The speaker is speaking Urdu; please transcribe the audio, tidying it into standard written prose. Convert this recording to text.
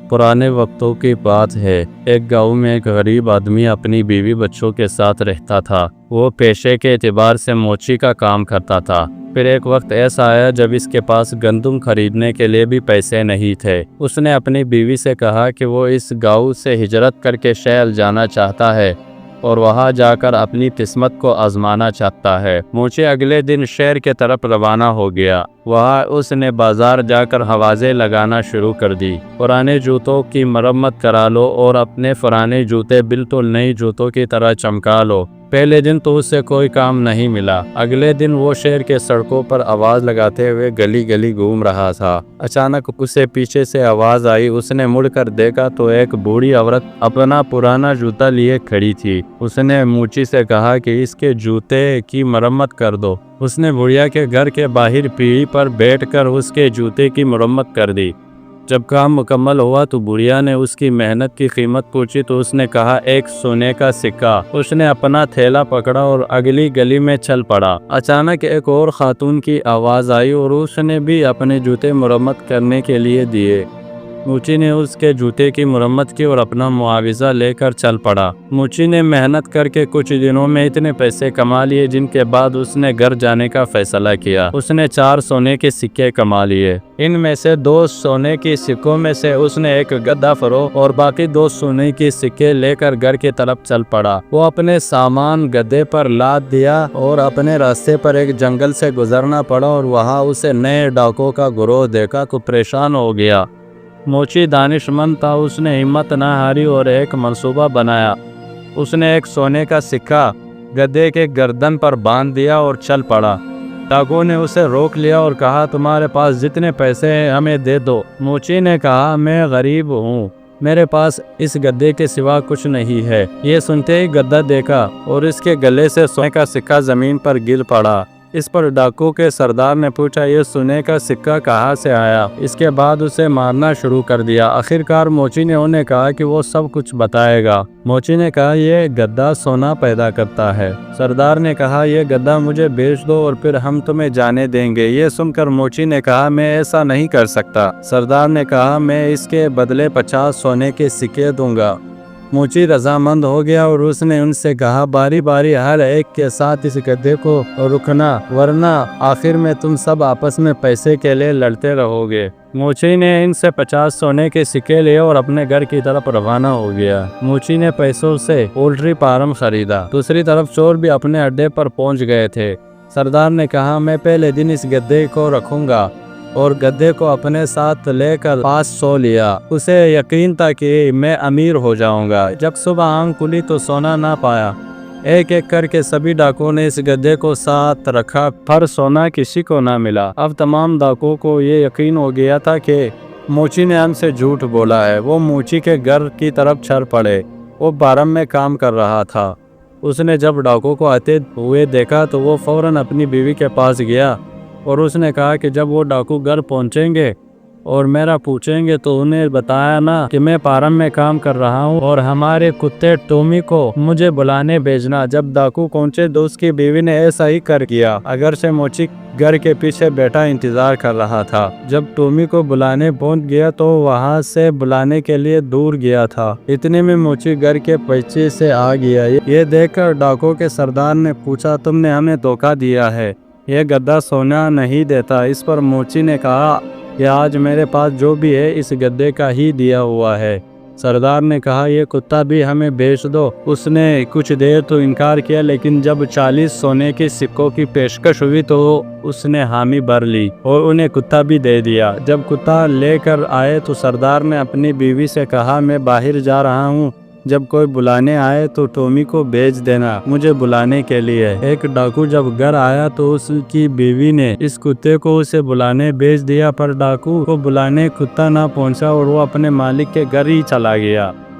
پرانے وقتوں کی بات ہے۔ ایک گاؤں میں ایک غریب آدمی اپنی بیوی بچوں کے ساتھ رہتا تھا۔ وہ پیشے کے اعتبار سے موچی کا کام کرتا تھا۔ پھر ایک وقت ایسا آیا جب اس کے پاس گندم خریدنے کے لیے بھی پیسے نہیں تھے۔ اس نے اپنی بیوی سے کہا کہ وہ اس گاؤں سے ہجرت کر کے شہر جانا چاہتا ہے اور وہاں جا کر اپنی قسمت کو آزمانا چاہتا ہے۔ موچی اگلے دن شہر کی طرف روانہ ہو گیا۔ وہاں اس نے بازار جا کر ہوازیں لگانا شروع کر دی۔ پرانے جوتوں کی مرمت کرا لو اور اپنے پرانے جوتے بالکل نئے جوتوں کی طرح چمکا لو۔ پہلے دن تو اسے کوئی کام نہیں ملا۔ اگلے دن وہ شہر کے سڑکوں پر آواز لگاتے ہوئے گلی گلی گھوم رہا تھا۔ اچانک اسے پیچھے سے آواز آئی۔ اس نے مڑ کر دیکھا تو ایک بوڑھی عورت اپنا پرانا جوتا لیے کھڑی تھی۔ اس نے موچی سے کہا کہ اس کے جوتے کی مرمت کر دو۔ اس نے بڑھیا کے گھر کے باہر پیڑھی پر بیٹھ کر اس کے جوتے کی مرمت کر دی۔ جب کام مکمل ہوا تو بڑھیا نے اس کی محنت کی قیمت پوچھی تو اس نے کہا 1 سونے کا سکہ۔ اس نے اپنا تھیلا پکڑا اور اگلی گلی میں چل پڑا۔ اچانک ایک اور خاتون کی آواز آئی اور اس نے بھی اپنے جوتے مرمت کرنے کے لیے دیے۔ موچی نے اس کے جوتے کی مرمت کی اور اپنا معاوضہ لے کر چل پڑا۔ موچی نے محنت کر کے کچھ دنوں میں اتنے پیسے کما لیے جن کے بعد اس نے گھر جانے کا فیصلہ کیا۔ اس نے 4 سونے کے سکے کما لیے۔ ان میں سے 2 سونے کے سکوں میں سے اس نے ایک گدھا فروخت اور باقی 2 سونے کے سکے لے کر گھر کی طرف چل پڑا۔ وہ اپنے سامان گدھے پر لاد دیا اور اپنے راستے پر ایک جنگل سے گزرنا پڑا اور وہاں اسے نئے ڈاکوؤں کا گروہ دیکھا تو پریشان ہو گیا۔ موچی دانش مند تھا۔ اس نے ہمت نہ ہاری اور ایک منصوبہ بنایا۔ اس نے ایک سونے کا سکہ گدھے کے گردن پر باندھ دیا اور چل پڑا۔ ڈاکو نے اسے روک لیا اور کہا تمہارے پاس جتنے پیسے ہیں ہمیں دے دو۔ موچی نے کہا میں غریب ہوں، میرے پاس اس گدھے کے سوا کچھ نہیں ہے۔ یہ سنتے ہی گدھا دیکھا اور اس کے گلے سے سونے کا سکہ زمین پر گر پڑا۔ اس پر ڈاکو کے سردار نے پوچھا یہ سونے کا سکہ کہاں سے آیا؟ اس کے بعد اسے مارنا شروع کر دیا۔ آخرکار موچی نے انہیں کہا کہ وہ سب کچھ بتائے گا۔ موچی نے کہا یہ گدھا سونا پیدا کرتا ہے۔ سردار نے کہا یہ گدھا مجھے بیچ دو اور پھر ہم تمہیں جانے دیں گے۔ یہ سن کر موچی نے کہا میں ایسا نہیں کر سکتا۔ سردار نے کہا میں اس کے بدلے 50 سونے کے سکے دوں گا۔ موچی رضامند ہو گیا اور اس نے ان سے کہا باری باری ہر ایک کے ساتھ اس گدھے کو رکنا ورنہ آخر میں تم سب آپس میں پیسے کے لیے لڑتے رہو گے۔ موچی نے ان سے 50 سونے کے سکے لیے اور اپنے گھر کی طرف روانہ ہو گیا۔ موچی نے پیسوں سے پولٹری فارم خریدا۔ دوسری طرف چور بھی اپنے اڈے پر پہنچ گئے تھے۔ سردار نے کہا میں پہلے دن اس گدھے کو رکھوں گا اور گدھے کو اپنے ساتھ لے کر 500 لیا۔ اسے یقین تھا کہ میں امیر ہو جاؤں گا۔ جب صبح آنکھ کھلی تو سونا نہ پایا۔ ایک ایک کر کے سبھی ڈاکوؤں نے اس گدھے کو ساتھ رکھا پر سونا کسی کو نہ ملا۔ اب تمام ڈاکوؤں کو یہ یقین ہو گیا تھا کہ موچی نے ان سے جھوٹ بولا ہے۔ وہ موچی کے گھر کی طرف چل پڑے۔ وہ فارم میں کام کر رہا تھا۔ اس نے جب ڈاکوؤں کو آتے ہوئے دیکھا تو وہ فوراً اپنی بیوی کے پاس گیا اور اس نے کہا کہ جب وہ ڈاکو گھر پہنچیں گے اور میرا پوچھیں گے تو انہیں بتایا نا کہ میں فارم میں کام کر رہا ہوں اور ہمارے کتے ٹومی کو مجھے بلانے بھیجنا۔ جب ڈاکو پہنچے تو اس کی بیوی نے ایسا ہی کر کیا، اگرچہ موچی گھر کے پیچھے بیٹھا انتظار کر رہا تھا۔ جب ٹومی کو بلانے پہنچ گیا تو وہاں سے بلانے کے لیے دور گیا تھا۔ اتنے میں موچی گھر کے پیچھے سے آ گیا۔ یہ دیکھ کر ڈاکو کے سردار نے پوچھا تم نے ہمیں دھوکہ دیا ہے، یہ گدھا سونا نہیں دیتا۔ اس پر موچی نے کہا کہ آج میرے پاس جو بھی ہے اس گدھے کا ہی دیا ہوا ہے۔ سردار نے کہا یہ کتا بھی ہمیں بیچ دو۔ اس نے کچھ دیر تو انکار کیا لیکن جب 40 سونے کے سکوں کی پیشکش ہوئی تو اس نے حامی بھر لی اور انہیں کتا بھی دے دیا۔ جب کتا لے کر آئے تو سردار نے اپنی بیوی سے کہا میں باہر جا رہا ہوں، جب کوئی بلانے آئے تو ٹومی کو بھیج دینا مجھے بلانے کے لیے۔ ایک ڈاکو جب گھر آیا تو اس کی بیوی نے اس کتے کو اسے بلانے بھیج دیا پر ڈاکو کو بلانے کتا نہ پہنچا اور وہ اپنے مالک کے گھر ہی چلا گیا۔